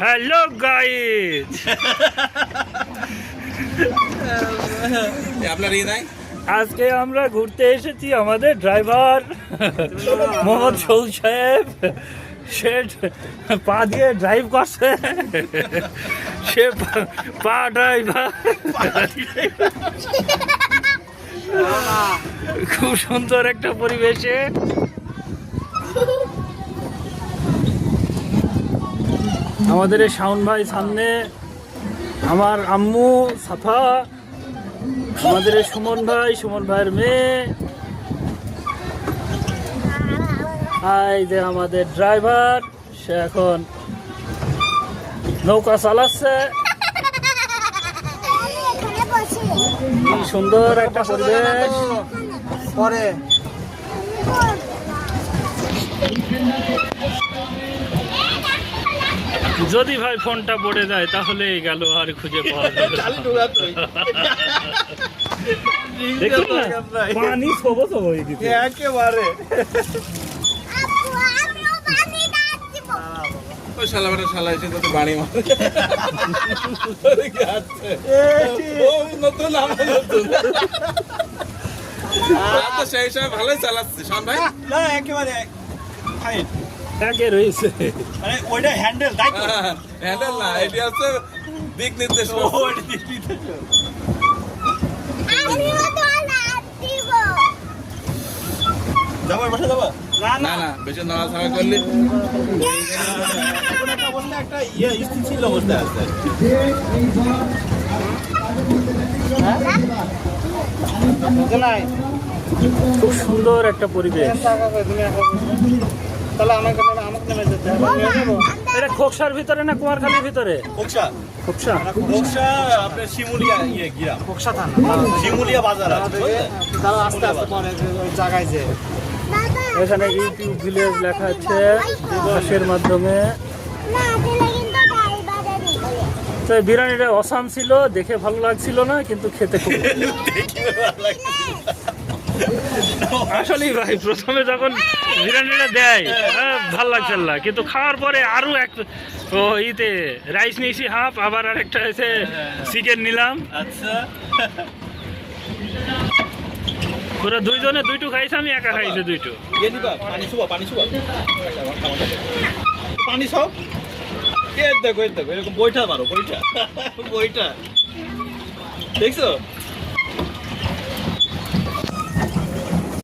Hello guys, আপনার নাই আজকে আমরা ঘুরতে এসেছি। আমাদের ড্রাইভার মোহাম্মদ শৌক সাহেব সে পা দিয়ে ড্রাইভ করছে। সে পা ড্রাইভার, খুব সুন্দর একটা পরিবেশে। আমাদের এই শাওন ভাই সামনে, আমার আম্মু সাফা, আমাদের এই সুমন ভাইয়ের মেয়ে, এই যে আমাদের ড্রাইভার, সে এখন নৌকা চালাচ্ছে। কি সুন্দর একটা পরিবেশ। পরে যদি ভাই ফোনটা পড়ে যায় তাহলে গেল, আর খুঁজে পাওয়া যাবে না। দেখুন না, পানি সবো হয়ে গেছে একেবারে। ওই শালাবাটা শালা এসে তো বাড়ি মারে। নতুন আমার নতুন। তো সেই সময় ভালোই চালাচ্ছে শান ভাই। না একেবারে ফাইন। একে রয়েছে, মানে ওইটা হ্যান্ডেল দায়িত্ব। হ্যান্ডেল না, এটি হচ্ছে দিক নির্দেশ। ওইটা দিবি তো। যাবার বসে যাবা? না না না, বেশি নাড়াচাড়া করলে এখন একটা অবস্থা, একটা স্থিতিশীল অবস্থা আছে। খুব সুন্দর একটা পরিবেশ। তাহলে আমাকে নেমে যেতে হবে। এটা খোকসার ভিতরে না কুমারখালীর ভিতরে? কোকসা খোকসা, কোকসা আপনার শিমুলিয়া গিরা কোকসা থানা শিমুলিয়া বাজার আছে। তারা আস্তে আস্তে পরে ওই জায়গায় যে এখানে ইউটিউব ভিলেজ লেখা আছে বাসের মাধ্যমে। তো বিরিয়ানিটা অসাম ছিল, দেখে ভালো লাগছিল না, কিন্তু খেতে খুব আসলেই ভাই প্রথমে যখন বিরিয়ানিটা দেয় ভালো লাগছিল না, কিন্তু খাওয়ার পরে আরো এক ইতে রাইস নিয়েছি হাফ, আবার আরেকটা হয়েছে চিকেন নিলাম। আচ্ছা পুরো দুইজনে দুইটু খাইছে, আমি একা খাইছে দুইটু। দিবা পানি শুবা পানি সব দেখো এরকম বইটা পারো বইটা দেখছো